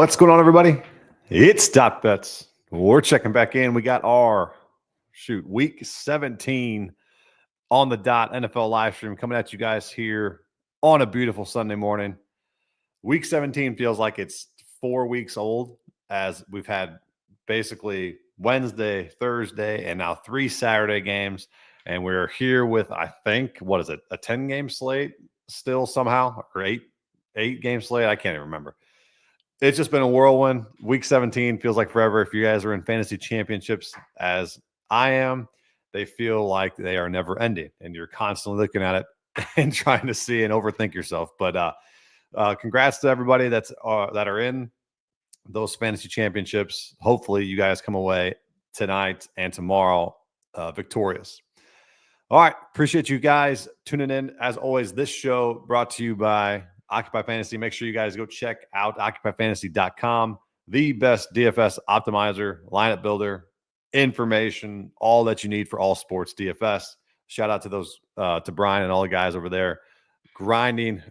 What's going on, everybody? It's Dot Bets. We're checking back in. We got our week 17 on the dot NFL live stream coming at you guys here on a beautiful Sunday morning. Week 17 feels like it's 4 weeks old, as we've had basically Wednesday, Thursday, and now 3 Saturday games. And we're here with, I think, what is it, a 10-game slate still somehow, or 8-game slate? I can't even remember. It's just been a whirlwind. Week 17 feels like forever. If you guys are in fantasy championships, as I am, they feel like they are never ending, and you're constantly looking at it and trying to see and overthink yourself. But congrats to everybody that are in those fantasy championships. Hopefully, you guys come away tonight and tomorrow victorious. All right, appreciate you guys tuning in. As always, this show brought to you by Occupy Fantasy. Make sure you guys go check out occupyfantasy.com, the best DFS optimizer, lineup builder, information, all that you need for all sports DFS. Shout out to those to Brian and all the guys over there, grinding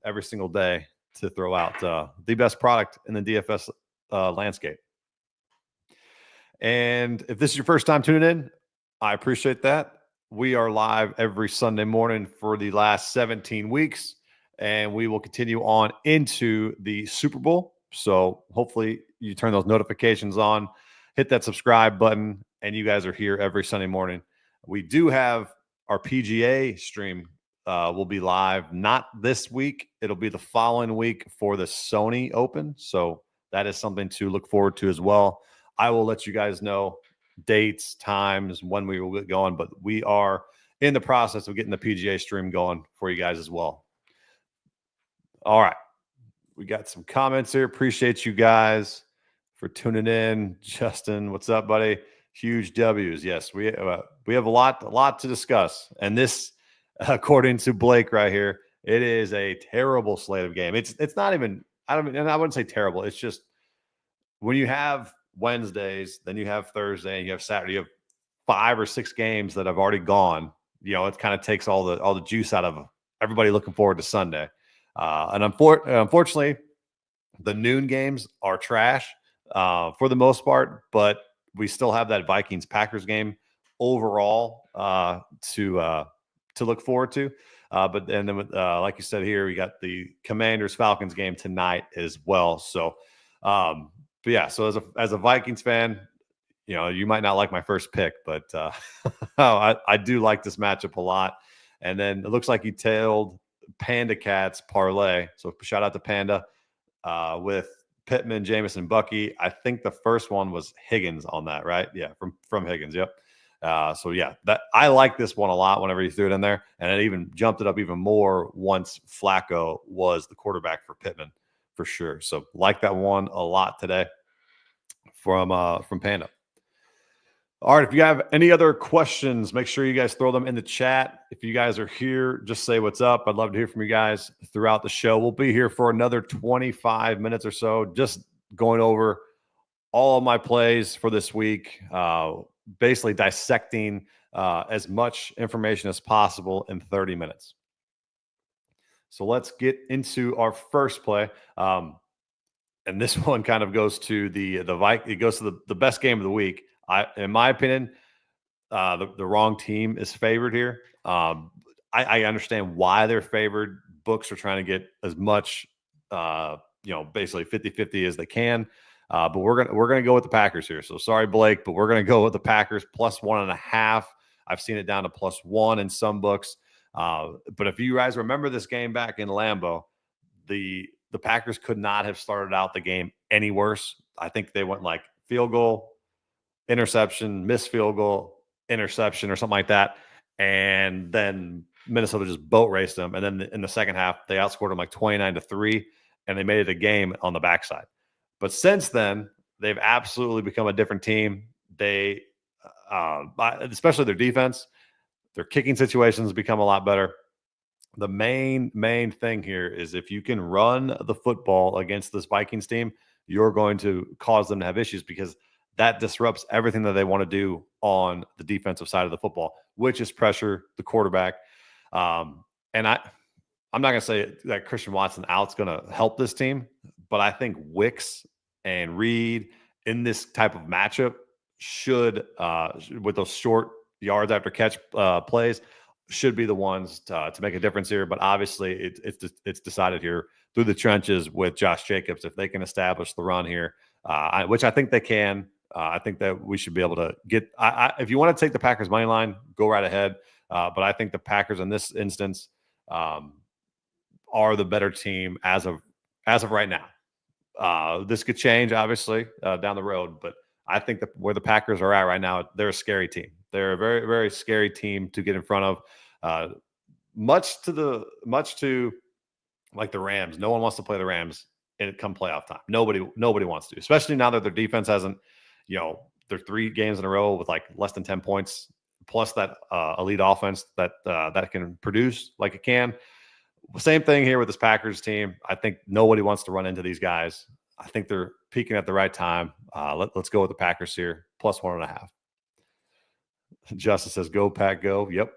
every single day to throw out the best product in the DFS landscape. And if this is your first time tuning in, I appreciate that. We are live every Sunday morning for the last 17 weeks, and we will continue on into the Super Bowl. So hopefully you turn those notifications on, hit that subscribe button, and you guys are here every Sunday morning. We do have our PGA stream will be live, not this week. It'll be the following week for the Sony Open. So that is something to look forward to as well. I will let you guys know dates, times, when we will get going, but we are in the process of getting the PGA stream going for you guys as well. All right. We got some comments here. Appreciate you guys for tuning in. Justin, what's up, buddy? Huge W's. Yes, we have a lot to discuss. And this, according to Blake right here, it is a terrible slate of game. It's not even, I wouldn't say terrible. It's just when you have Wednesdays, then you have Thursday, and you have Saturday, you have 5 or 6 games that have already gone. You know, it kind of takes all the juice out of everybody looking forward to Sunday. And unfortunately, the noon games are trash for the most part, but we still have that Vikings-Packers game overall to look forward to. But then, like you said here, we got the Commanders-Falcons game tonight as well. So, but yeah, so as a Vikings fan, you know, you might not like my first pick, but I do like this matchup a lot. And then it looks like he tailed Panda Cats parlay. So shout out to Panda with Pittman, Jameson, Bucky. I think the first one was Higgins on that, right? Yeah, from Higgins. Yep. So yeah, that I like this one a lot whenever you threw it in there, and it even jumped it up even more once Flacco was the quarterback for Pittman, for sure. So like that one a lot today from Panda. All right, if you have any other questions, make sure you guys throw them in the chat. If you guys are here, just say what's up. I'd love to hear from you guys throughout the show. We'll be here for another 25 minutes or so, just going over all of my plays for this week, basically dissecting as much information as possible in 30 minutes. So let's get into our first play. And this one kind of goes to it goes to the best game of the week. In my opinion, the wrong team is favored here. I understand why they're favored. Books are trying to get as much, basically 50-50 as they can. But we're gonna go with the Packers here. So sorry, Blake, but we're gonna go with the Packers plus 1.5. I've seen it down to +1 in some books. But if you guys remember this game back in Lambeau, the Packers could not have started out the game any worse. I think they went like field goal, interception, missed field goal, interception, or something like that. And then Minnesota just boat raced them. And then in the second half, they outscored them like 29-3, and they made it a game on the backside. But since then, they've absolutely become a different team. They, especially their defense, their kicking situations become a lot better. The main thing here is if you can run the football against this Vikings team, you're going to cause them to have issues, because that disrupts everything that they want to do on the defensive side of the football, which is pressure the quarterback. And I'm not going to say that Christian Watson out's going to help this team, but I think Wicks and Reed in this type of matchup should, with those short yards after catch plays, should be the ones to make a difference here. But obviously, it's decided here through the trenches with Josh Jacobs. If they can establish the run here, which I think they can, I think that we should be able to get. If you want to take the Packers money line, go right ahead. But I think the Packers in this instance are the better team as of right now. This could change, obviously, down the road, but I think that where the Packers are at right now, they're a scary team. They're a very, very scary team to get in front of. Much to like the Rams. No one wants to play the Rams come playoff time. Nobody wants to, especially now that their defense hasn't, they're 3 games in a row with like less than 10 points, plus that elite offense that can produce like it can. Same thing here with this Packers team. I think nobody wants to run into these guys. I think they're peaking at the right time. Let's go with the Packers here, plus 1.5. Justin says, "Go Pack, go." Yep,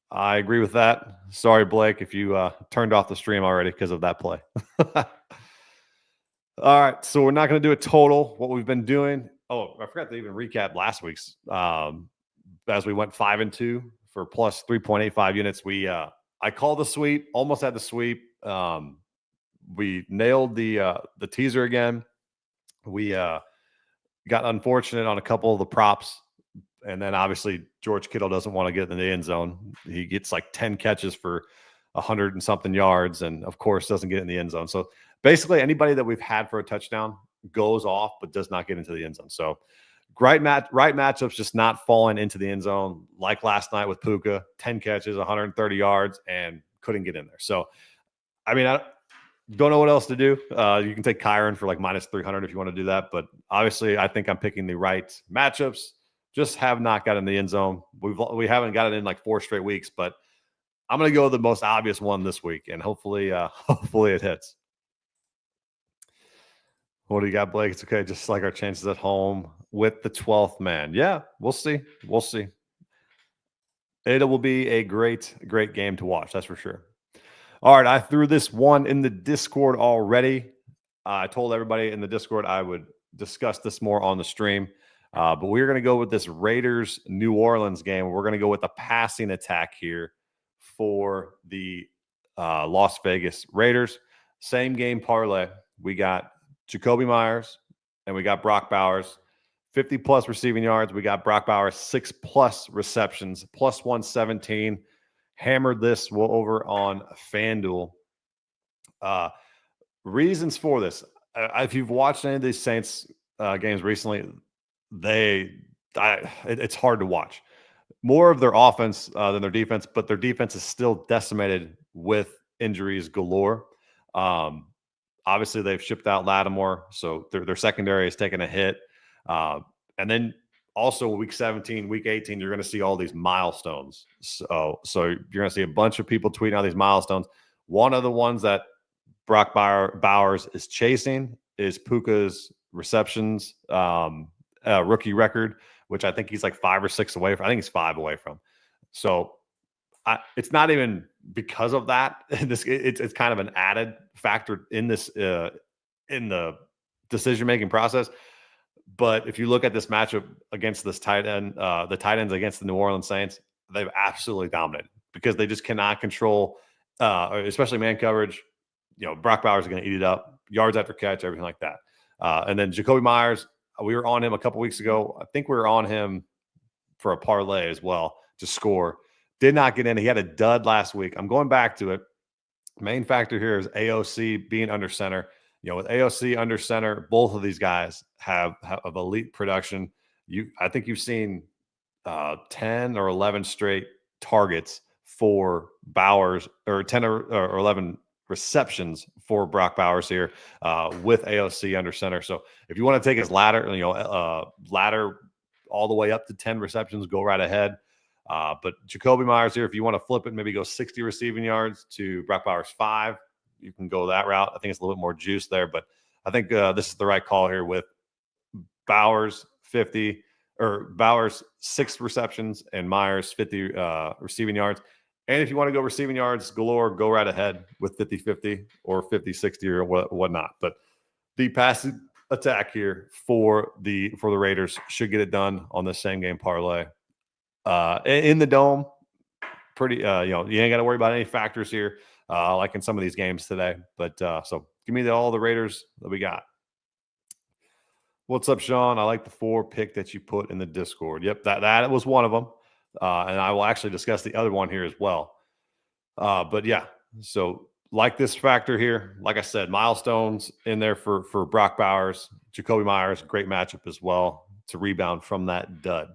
I agree with that. Sorry, Blake, if you turned off the stream already because of that play. All right, so we're not going to do a total. What we've been doing. Oh, I forgot to even recap last week's. As we went 5-2 for plus 3.85 units, I called the sweep, almost had the sweep. We nailed the teaser again. We got unfortunate on a couple of the props. And then obviously George Kittle doesn't want to get in the end zone. He gets like 10 catches for 100 and something yards, and of course doesn't get in the end zone. So basically anybody that we've had for a touchdown goes off, but does not get into the end zone. So right matchups, just not falling into the end zone like last night with Puka, 10 catches, 130 yards, and couldn't get in there. So, I mean, I don't know what else to do. You can take Kyron for like minus 300 if you want to do that. But obviously, I think I'm picking the right matchups. Just have not got in the end zone. We haven't got it in like 4 straight weeks, but I'm going to go with the most obvious one this week, and hopefully it hits. What do you got, Blake? It's okay. Just like our chances at home with the 12th man. Yeah, we'll see. We'll see. It will be a great, great game to watch. That's for sure. All right. I threw this one in the Discord already. I told everybody in the Discord I would discuss this more on the stream. But we're going to go with this Raiders New Orleans game. We're going to go with a passing attack here for the Las Vegas Raiders. Same game parlay. We got Jacoby Myers and we got Brock Bowers. 50 plus receiving yards. We got Brock Bowers 6 plus receptions, plus 117. Hammered this over on FanDuel. Reasons for this. If you've watched any of these Saints games recently, it's hard to watch. More of their offense than their defense, but their defense is still decimated with injuries galore. Obviously, they've shipped out Lattimore, so their secondary is taking a hit. And then also week 17, week 18, you're going to see all these milestones. So you're going to see a bunch of people tweeting out these milestones. One of the ones that Brock Bowers is chasing is Puka's receptions rookie record, which I think he's like 5 or 6 away from. I think he's 5 away from. So it's not even because of that. It's kind of an added factor in this in the decision-making process. But if you look at this matchup against this tight end, the tight ends against the New Orleans Saints, they've absolutely dominated because they just cannot control, especially man coverage. Brock Bowers is going to eat it up, yards after catch, everything like that. And then Jacoby Myers, we were on him a couple weeks ago. I think we were on him for a parlay as well to score. Did not get in. He had a dud last week. I'm going back to it. Main factor here is AOC being under center. With AOC under center, both of these guys have elite production. I think you've seen 10 or 11 straight targets for Bowers, or 10 or 11 receptions for Brock Bowers here with AOC under center. So if you want to take his ladder all the way up to 10 receptions, go right ahead. But Jacoby Myers here, if you want to flip it, maybe go 60 receiving yards to Brock Bowers 5. You can go that route. I think it's a little bit more juice there, but I think this is the right call here with Bowers 50 or Bowers 6 receptions and Myers 50 receiving yards. And if you want to go receiving yards galore, go right ahead with 50-50 or 50-60 or whatnot. But the passing attack here for the Raiders should get it done on the same game parlay. In the dome, pretty you ain't got to worry about any factors here, like in some of these games today. But so give me all the Raiders that we got. What's up, Sean? I like the 4 pick that you put in the Discord. Yep, that was one of them. And I will actually discuss the other one here as well. But yeah, so like this factor here, like I said, milestones in there for Brock Bowers, Jacoby Myers, great matchup as well to rebound from that dud.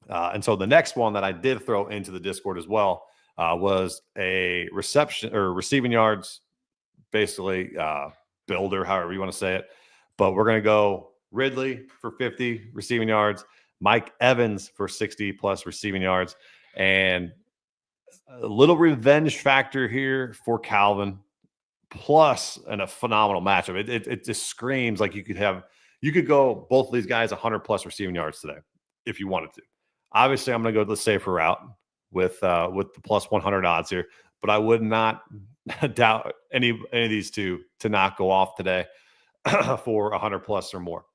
And so the next one that I did throw into the Discord as well was a receiving yards, basically builder, however you want to say it. But we're going to go Ridley for 50 receiving yards, Mike Evans for 60 plus receiving yards, and a little revenge factor here for Calvin, plus a phenomenal matchup. It just screams like you could go both of these guys 100 plus receiving yards today if you wanted to. Obviously, I'm going to go the safer route with the plus 100 odds here, but I would not doubt any of these two to not go off today for 100 plus or more.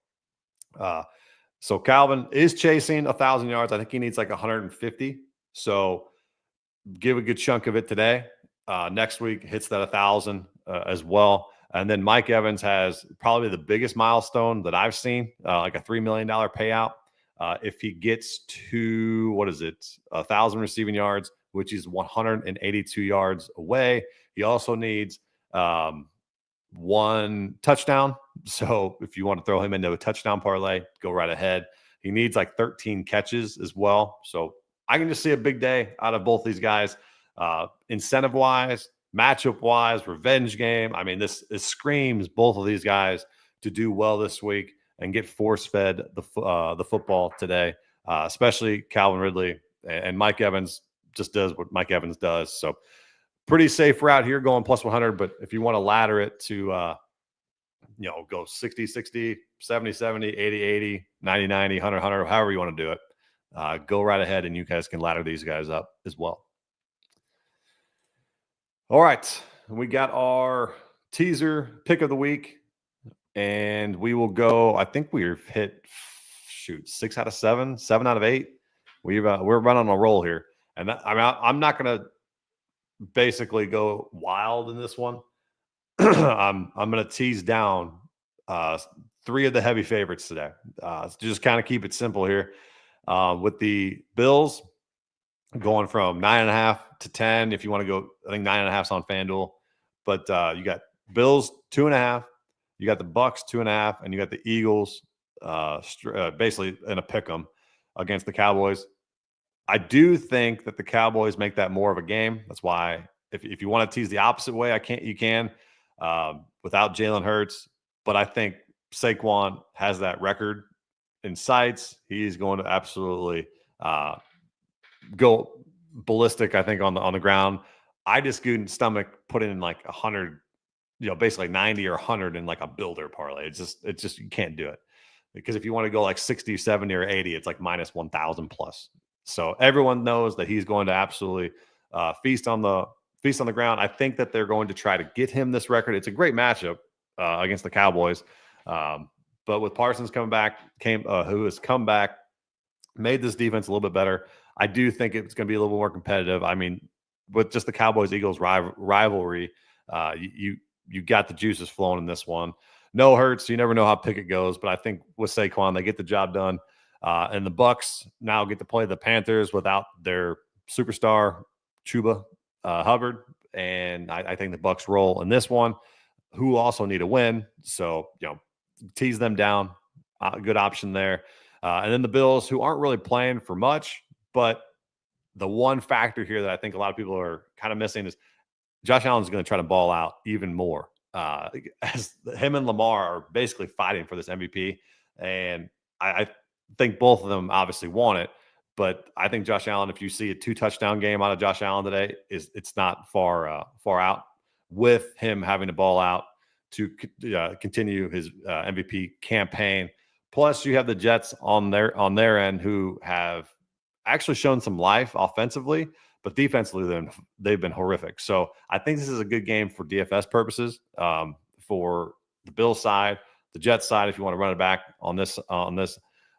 So Calvin is chasing 1,000 yards. I think he needs like 150. So give a good chunk of it today. Next week hits that 1,000 as well. And then Mike Evans has probably the biggest milestone that I've seen, like a $3 million payout. If he gets to 1,000 receiving yards, which is 182 yards away. He also needs 1 touchdown. So if you want to throw him into a touchdown parlay, go right ahead. He needs like 13 catches as well. So I can just see a big day out of both these guys, incentive wise, matchup wise, revenge game. I mean, this screams both of these guys to do well this week and get force fed the football today, especially Calvin Ridley and Mike Evans just does what Mike Evans does. So pretty safe route here going plus 100. But if you want to ladder it to, go 60, 60, 70, 70, 80, 80, 90, 90, 100, 100, however you want to do it, go right ahead and you guys can ladder these guys up as well. All right. We got our teaser pick of the week. And we will go. I think we've hit 6 out of 7, 7 out of 8. We're running a roll here, and I'm not going to basically go wild in this one. I'm going to tease down 3 of the heavy favorites today. Just kind of keep it simple here. With the Bills going from 9.5 to 10. If you want to go, I think 9.5 is on FanDuel, but you got Bills 2.5. You got the Bucks 2.5, and you got the Eagles basically in a pick 'em against the Cowboys. I do think that the Cowboys make that more of a game. That's why if you want to tease the opposite way, you can without Jalen Hurts. But I think Saquon has that record in sights. He's going to absolutely go ballistic, I think, on the ground. I just couldn't stomach putting in like 100. Basically 90 or 100 in like a builder parlay. It's just you can't do it, because if you want to go like 60, 70 or 80, it's like minus 1,000 plus. So everyone knows that he's going to absolutely feast on the ground. I think that they're going to try to get him this record. It's a great matchup against the Cowboys. But with Parsons coming back, who has come back, made this defense a little bit better. I do think it's going to be a little more competitive. I mean, with just the Cowboys-Eagles rivalry, you got the juices flowing in this one. No Hurts, you never know how Pickett goes, but I think with Saquon, they get the job done. And the Bucks now get to play the Panthers without their superstar Chuba Hubbard, and I think the Bucks roll in this one, who also need a win. So tease them down, good option there. And then the Bills, who aren't really playing for much, but the one factor here that I think a lot of people are kind of missing is Josh Allen's going to try to ball out even more. As him and Lamar are basically fighting for this MVP, and I think both of them obviously want it. But I think Josh Allen, if you see a 2-touchdown game out of Josh Allen today, it's not far out, with him having to ball out to continue his MVP campaign. Plus, you have the Jets on their end, who have actually shown some life offensively, but defensively, they've been horrific. So I think this is a good game for DFS purposes, for the Bill side, the Jet side, if you want to run it back on this.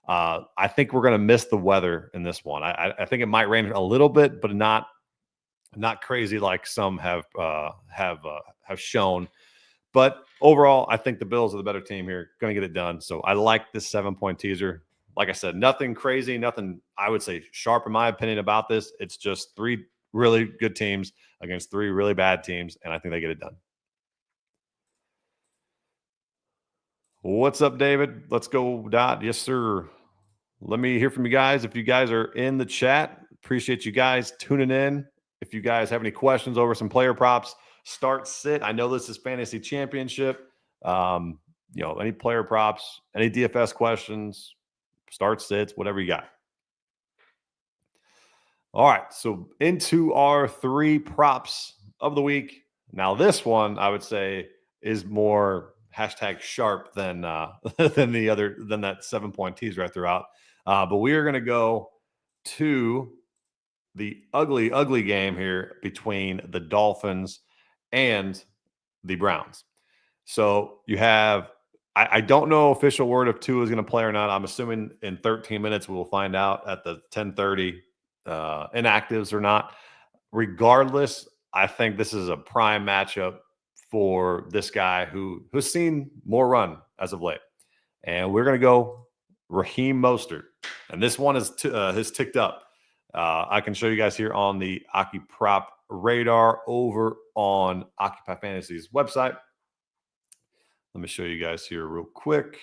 I think we're going to miss the weather in this one. I think it might rain a little bit, but not crazy like some have shown. But overall, I think the Bills are the better team here. Going to get it done. So I like this 7-point teaser. Like I said, nothing crazy, nothing I would say sharp in my opinion about this. It's just 3 really good teams against 3 really bad teams, and I think they get it done. What's up, David? Let's go, Dot. Yes, sir. Let me hear from you guys. If you guys are in the chat, appreciate you guys tuning in. If you guys have any questions over some player props, start, sit. I know this is fantasy championship. Any player props, any DFS questions, start, sits, whatever you got. All right. So into our 3 props of the week. Now, this one I would say is more #sharp than than that 7-point teaser I threw out. But we are going to go to the ugly game here between the Dolphins and the Browns. So you have, I don't know official word if Tua is going to play or not. I'm assuming in 13 minutes we will find out at the 10:30 inactives or not. Regardless, I think this is a prime matchup for this guy who's seen more run as of late. And we're going to go Raheem Mostert. And this one is has ticked up. I can show you guys here on the Aki Prop radar over on Occupy Fantasy's website. Let me show you guys here real quick.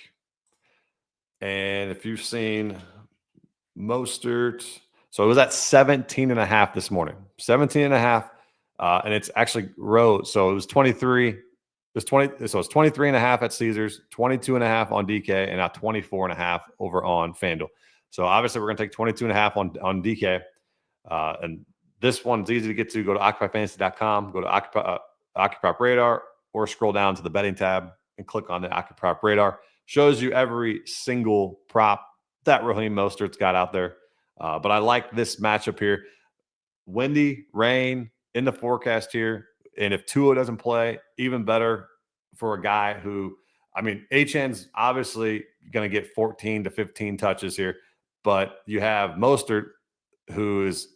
And if you've seen Mostert, so it was at 17.5 this morning, 17.5. And it's actually rose. So it was 23. It's 20. So it's 23.5 at Caesars, 22.5 on DK, and now 24.5 over on FanDuel. So obviously we're going to take 22.5 on DK. And this one's easy to get to. Go to OccupyFantasy.com, go to Occupy Radar, or scroll down to the betting tab and click on the Occupy Radar. Shows you every single prop that Raheem Mostert's got out there. But I like this matchup here. Windy, rain in the forecast here. And if Tua doesn't play, even better for a guy who, Achan's obviously going to get 14 to 15 touches here. But you have Mostert, who is,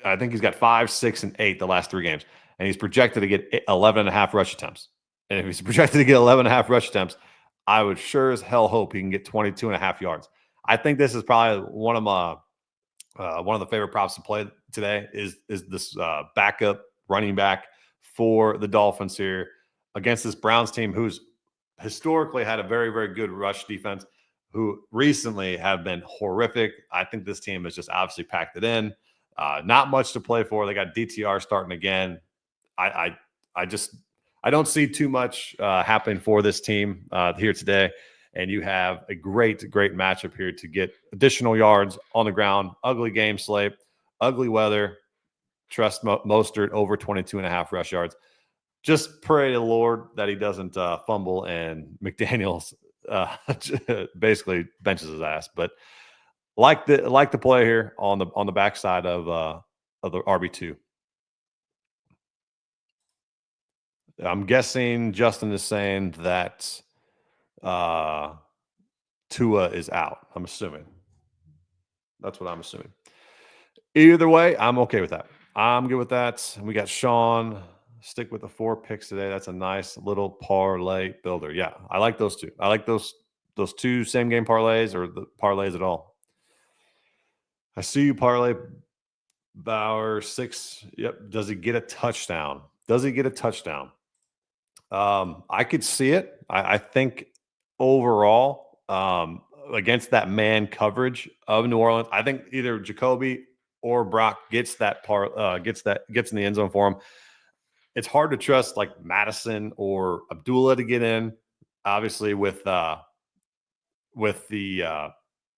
I think he's got 5, 6, and 8 the last 3 games. And he's projected to get 11.5 rush attempts. And if he's projected to get 11.5 rush attempts, I would sure as hell hope he can get 22.5 yards. I think this is probably one of the favorite props to play today is this backup running back for the Dolphins here against this Browns team who's historically had a very, very good rush defense, who recently have been horrific. I think this team has just obviously packed it in. Not much to play for. They got DTR starting again. I don't see too much happening for this team here today. And you have a great matchup here to get additional yards on the ground. Ugly game slate, ugly weather. Trust Mostert over 22.5 rush yards. Just pray to the Lord that he doesn't fumble and McDaniels basically benches his ass. But like the play here on the backside of the RB2. I'm guessing Justin is saying that Tua is out. I'm assuming. That's what I'm assuming. Either way, I'm okay with that. I'm good with that. We got Sean. Stick with the 4 picks today. That's a nice little parlay builder. Yeah, I like those 2. I like those 2 same game parlays or the parlays at all. I see you, parlay Bauer 6. Yep. Does he get a touchdown? I could see it. I think overall, against that man coverage of New Orleans, I think either Jacoby or Brock gets in the end zone for him. It's hard to trust like Madison or Abdullah to get in, obviously with the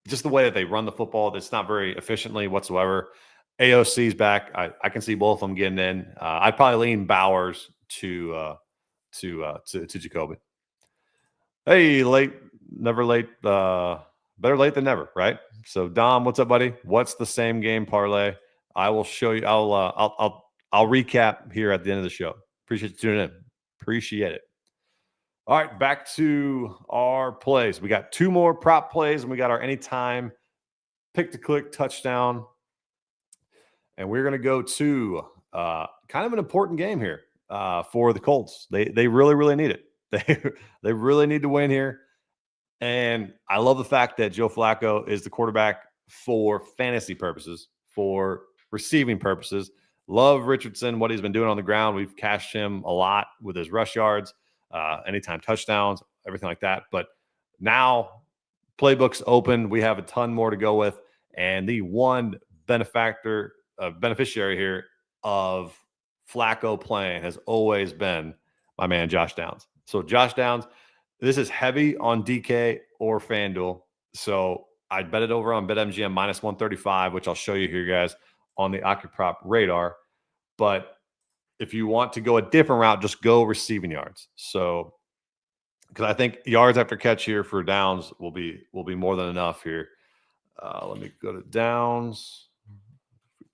just the way that they run the football. It's not very efficiently whatsoever. AOC's back. I can see both of them getting in. I'd probably lean Bowers to Jacoby. Hey, never late. Better late than never, right? So Dom, what's up, buddy? What's the same game parlay? I will show you. I'll recap here at the end of the show. Appreciate you tuning in. Appreciate it. All right, back to our plays. We got 2 more prop plays, and we got our anytime pick-to-click touchdown. And we're going to go to kind of an important game here for the Colts. They really, really need it. They really need to win here. And I love the fact that Joe Flacco is the quarterback for fantasy purposes, for receiving purposes. Love Richardson, what he's been doing on the ground. We've cashed him a lot with his rush yards, anytime touchdowns, everything like that. But now playbook's open. We have a ton more to go with. And the one beneficiary here of Flacco playing has always been my man Josh Downs. So Josh Downs, this is heavy on DK or FanDuel. So I'd bet it over on BetMGM minus 135, which I'll show you here, guys, on the OccuProp radar. But if you want to go a different route, just go receiving yards. So because I think yards after catch here for Downs will be more than enough here. Let me go to Downs.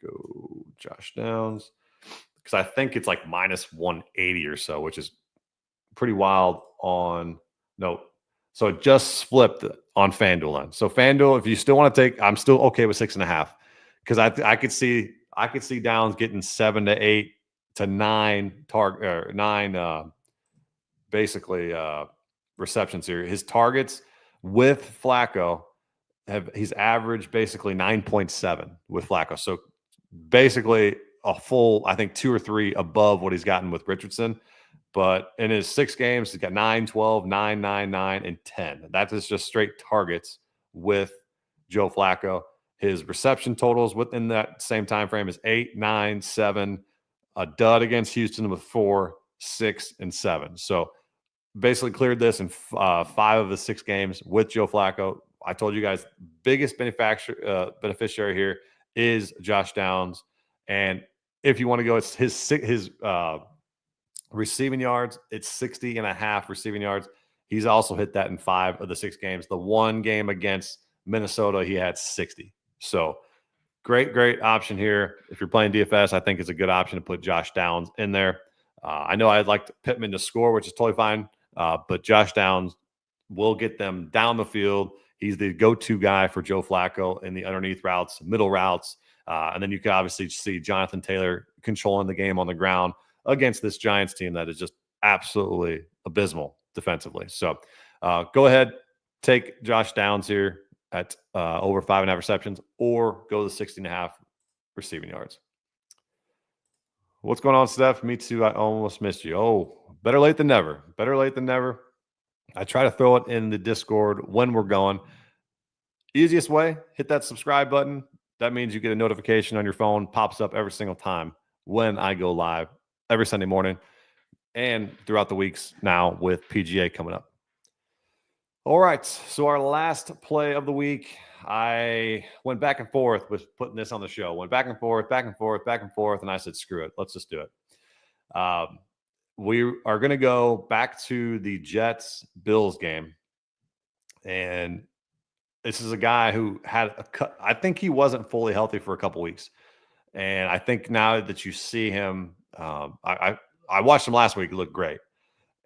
Go Josh Downs, because I think it's like minus 180 or so, which is pretty wild on no. So it just flipped on FanDuel then. So FanDuel, if you still want to take, I'm still okay with 6.5 because I could see Downs getting 7 to 8 to 9 target or 9 basically receptions here. His targets with Flacco he's averaged basically 9.7 with Flacco. So basically a full, I think 2 or 3 above what he's gotten with Richardson. But in his 6 games, he's got 9, 12, 9, 9, 9, and 10. That is just straight targets with Joe Flacco. His reception totals within that same time frame is 8, 9, 7, a dud against Houston with 4, 6, and 7. So basically cleared this in 5 of the 6 games with Joe Flacco. I told you guys, biggest beneficiary here is Josh Downs. And if you want to go, it's his receiving yards, it's 60.5 receiving yards. He's also hit that in 5 of the 6 games. The one game against Minnesota, he had 60. So great option here. If you're playing DFS, I think it's a good option to put Josh Downs in there. I know I'd like Pittman to score, which is totally fine. But Josh Downs will get them down the field. He's the go-to guy for Joe Flacco in the underneath routes, middle routes. And then you can obviously see Jonathan Taylor controlling the game on the ground against this Giants team that is just absolutely abysmal defensively. So go ahead, take Josh Downs here at over 5.5 receptions, or go to 60.5 receiving yards. What's going on, Steph? Me too. I almost missed you. Oh, better late than never. Better late than never. I try to throw it in the Discord when we're going. Easiest way, hit that subscribe button. That means you get a notification on your phone, pops up every single time when I go live every Sunday morning and throughout the weeks now with PGA coming up. All right, so our last play of the week, I went back and forth with putting this on the show. Went back and forth, and I said, screw it. Let's just do it. We are going to go back to the Jets-Bills game. And this is a guy who had I think he wasn't fully healthy for a couple weeks. And I think now that you see him, I watched him last week. He looked great.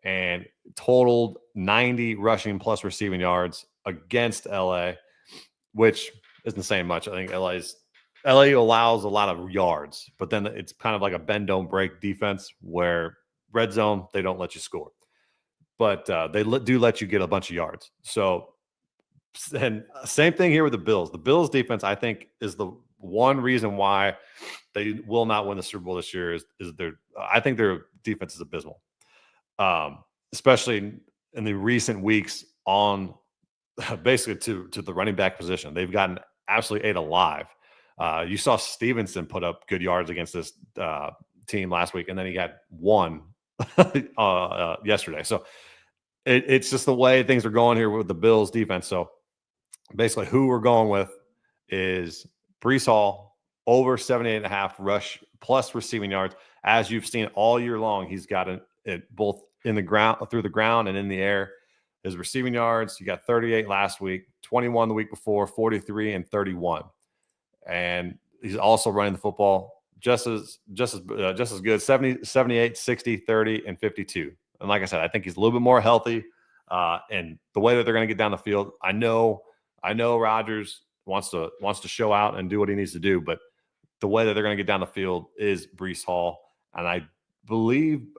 And totaled 90 rushing plus receiving yards against LA, which isn't saying much. I think LA allows a lot of yards, but then it's kind of like a bend don't break defense where red zone, they don't let you score. But they do let you get a bunch of yards. So, and same thing here with the Bills. The Bills defense, I think, is the one reason why they will not win the Super Bowl this year is I think their defense is abysmal. Especially in the recent weeks on basically to the running back position. They've gotten absolutely ate alive. You saw Stevenson put up good yards against this team last week, and then he got 1 yesterday. So it's just the way things are going here with the Bills defense. So basically who we're going with is Breece Hall, over 78.5 rush plus receiving yards. As you've seen all year long, he's got it both in the ground, through the ground, and in the air. His receiving yards, he got 38 last week, 21 the week before, 43 and 31. And he's also running the football just as good, 70, 78, 60, 30, and 52. And like I said, I think he's a little bit more healthy. And the way that they're going to get down the field, I know Rodgers wants to show out and do what he needs to do, but the way that they're going to get down the field is Breece Hall. And I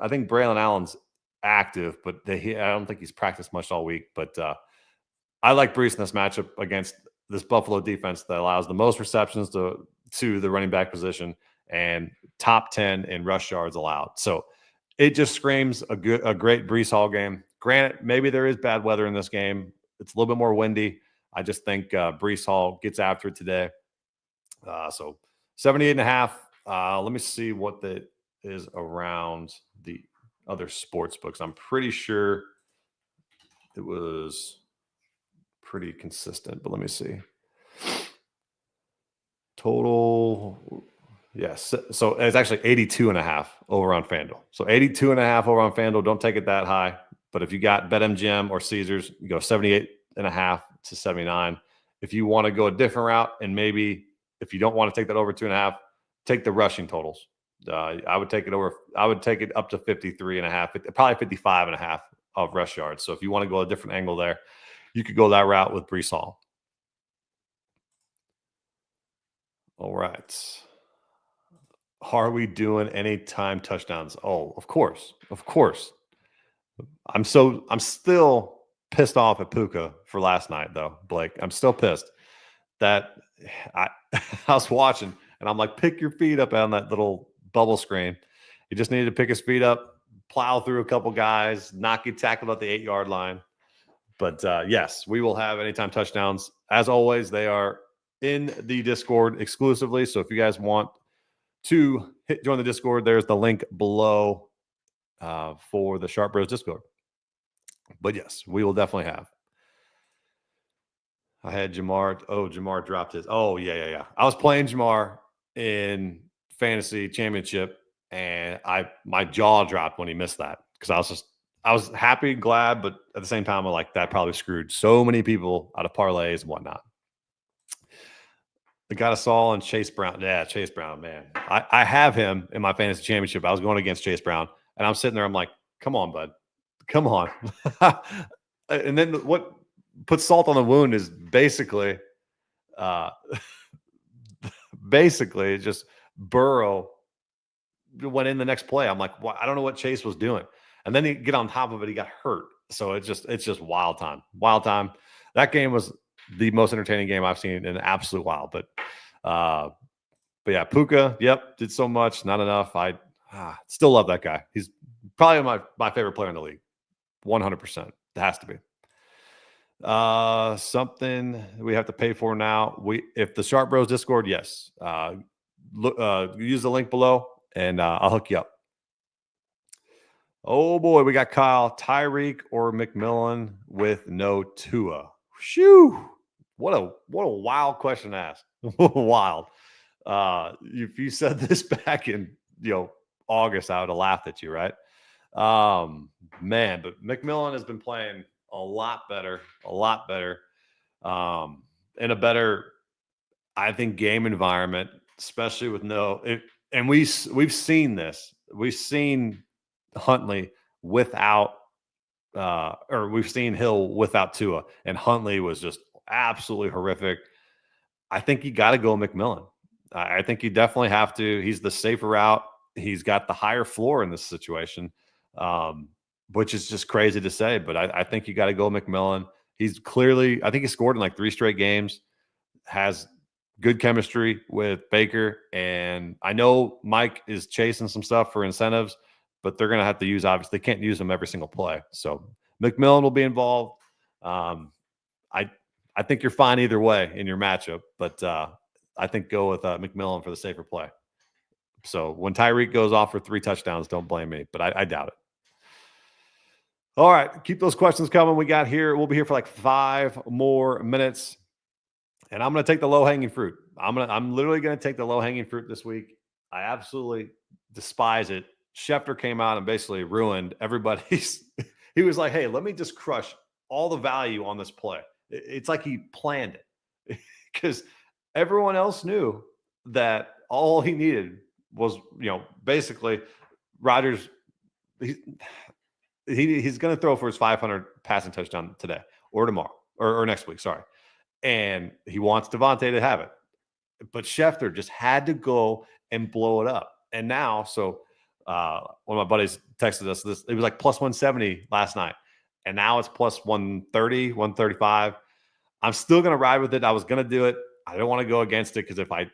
think Braylon Allen's active, but I don't think he's practiced much all week. But I like Breece in this matchup against this Buffalo defense that allows the most receptions to the running back position and top 10 in rush yards allowed. So it just screams a great Breece Hall game. Granted, maybe there is bad weather in this game. It's a little bit more windy. I just think Breece Hall gets after it today. So 78.5. Let me see what that is around the other sports books. I'm pretty sure it was pretty consistent, but let me see. Total. Yes. So it's actually 82.5 over on FanDuel. So 82.5 over on FanDuel. Don't take it that high. But if you got BetMGM or Caesars, you go 78.5 to 79. If you want to go a different route, and maybe if you don't want to take that over 2.5, take the rushing totals. I would take it over. I would take it up to 53.5, probably 55.5 of rush yards. So if you want to go a different angle there, you could go that route with Breece Hall. All right. Are we doing any time touchdowns? Oh, of course. I'm still pissed off at Puka for last night, though, Blake. I'm still pissed that I was watching and I'm like, pick your feet up on that little bubble screen. He just needed to pick his feet up, plow through a couple guys, not get tackled at the 8-yard line. But yes, we will have anytime touchdowns. As always, they are in the Discord exclusively. So if you guys want to join the Discord, there's the link below for the Sharp Bros Discord. But yes, we will definitely have. I had Jamar. Oh, Jamar dropped his. Oh, yeah. I was playing Jamar in fantasy championship, and my jaw dropped when he missed that because I was happy, glad, but at the same time, I'm like, that probably screwed so many people out of parlays and whatnot. I got us all on Chase Brown. Yeah, Chase Brown, man. I have him in my fantasy championship. I was going against Chase Brown, and I'm sitting there. I'm like, come on, bud. Come on. And then what puts salt on the wound is basically just Burrow went in the next play. I'm like, I don't know what Chase was doing. And then he get on top of it, he got hurt. So it's just wild time. That game was the most entertaining game I've seen in an absolute while. But yeah, Puka, yep, did so much, not enough. I still love that guy. He's probably my favorite player in the league. 100%. It has to be. Something we have to pay for now. If the Sharp Bros Discord, yes. Use the link below and I'll hook you up. Oh boy, we got Kyle, Tyreek or McMillan with no Tua. Shoo! What a wild question to ask. Wild. If you said this back in August, I would have laughed at you, right? Man, but McMillan has been playing a lot better, in a better, I think, game environment, especially with and we've seen this. We've seen Huntley without, or we've seen Hill without Tua, and Huntley was just absolutely horrific. I think you got to go McMillan. I think you definitely have to. He's the safer route. He's got the higher floor in this situation, which is just crazy to say. But I think you got to go McMillan. He's clearly, I think he scored in like 3 straight games, has good chemistry with Baker. And I know Mike is chasing some stuff for incentives, but they're going to have to use, obviously, they can't use them every single play. So McMillan will be involved. I think you're fine either way in your matchup, but I think go with McMillan for the safer play. So when Tyreek goes off for 3 touchdowns, don't blame me, but I doubt it. All right, keep those questions coming. We'll be here for like 5 more minutes, and I'm going to take the low-hanging fruit. I'm literally going to take the low-hanging fruit this week. I absolutely despise it. Schefter came out and basically ruined everybody's. He was like, hey, let me just crush all the value on this play. It's like he planned it because everyone else knew that all he needed was, basically Rodgers. he's going to throw for his 500 passing touchdown today or tomorrow or next week. Sorry. And he wants Devontae to have it. But Schefter just had to go and blow it up. And now, one of my buddies texted us this. It was like plus 170 last night. And now it's plus 130, 135. I'm still going to ride with it. I was going to do it. I don't want to go against it because if I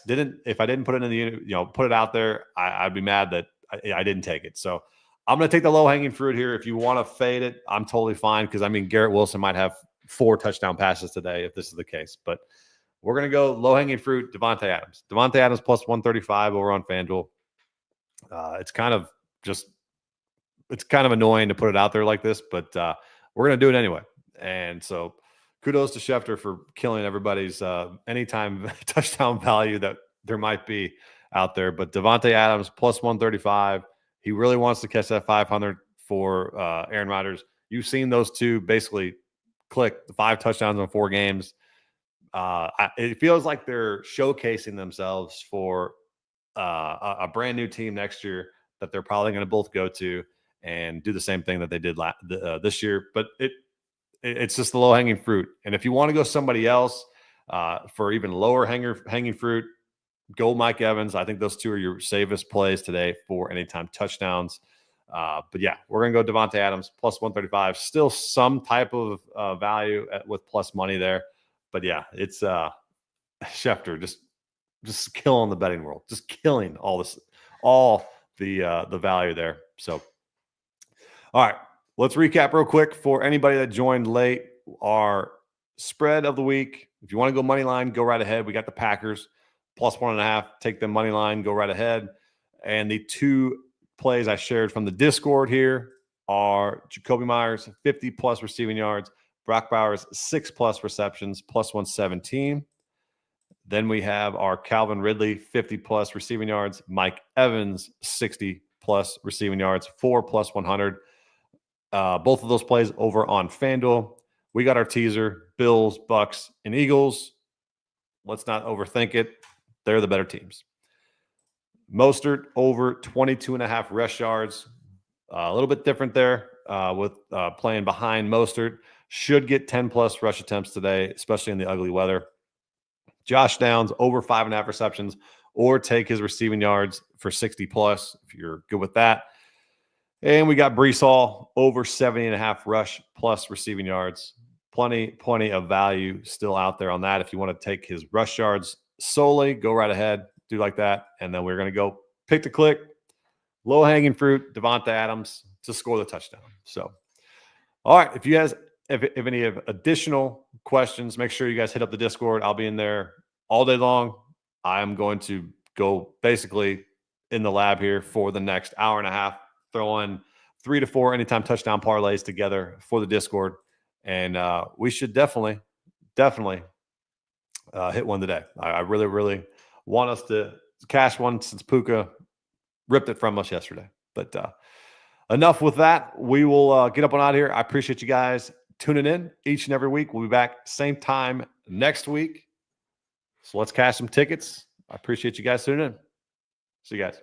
didn't put it in the put it out there, I'd be mad that I didn't take it. So I'm going to take the low hanging fruit here. If you want to fade it, I'm totally fine because Garrett Wilson might have 4 touchdown passes today if this is the case. But we're going to go low hanging fruit. Devontae Adams. Devontae Adams plus 135 over on FanDuel. It's kind of annoying to put it out there like this, but we're going to do it anyway. And so kudos to Schefter for killing everybody's anytime touchdown value that there might be out there. But Devontae Adams plus 135. He really wants to catch that 500 for Aaron Rodgers. You've seen those two basically click the 5 touchdowns in 4 games. It feels like they're showcasing themselves for a brand new team next year that they're probably going to both go to and do the same thing that they did this year. But it's just the low hanging fruit. And if you want to go somebody else for even lower hanging fruit, go Mike Evans. I think those two are your safest plays today for anytime touchdowns. But yeah, we're going to go Devontae Adams plus 135. Still some type of value with plus money there. But yeah, it's Schefter just killing the betting world, just killing all the value there. So, all right, let's recap real quick for anybody that joined late. Our spread of the week. If you want to go money line, go right ahead. We got the Packers plus 1.5. Take the money line, go right ahead. And the 2 plays I shared from the Discord here are Jacoby Myers 50 plus receiving yards, Brock Bowers 6 plus receptions, plus 117. Then we have our Calvin Ridley 50 plus receiving yards, Mike Evans 60 plus receiving yards, 4 plus 100. Both of those plays over on FanDuel. We got our teaser, Bills, Bucks, and Eagles. Let's not overthink it. They're the better teams. Mostert over 22.5 rush yards. A little bit different there with playing behind Mostert. Should get 10 plus rush attempts today, especially in the ugly weather. Josh Downs over 5.5 receptions, or take his receiving yards for 60 plus if you're good with that. And we got Breece Hall over 70.5 rush plus receiving yards. Plenty of value still out there on that. If you want to take his rush yards solely, go right ahead, do like that. And then we're going to go pick to click, low hanging fruit, Devontae Adams to score the touchdown. So, all right, if you guys if any of additional questions, make sure you guys hit up the Discord. I'll be in there all day long. I'm going to go basically in the lab here for the next hour and a half, throwing 3 to 4 anytime touchdown parlays together for the Discord. And we should definitely hit one today. I really want us to cash one since Puka ripped it from us yesterday. But enough with that. We will get up and out of here. I appreciate you guys tuning in each and every week. We'll be back same time next week. So let's cash some tickets. I appreciate you guys tuning in. See you guys.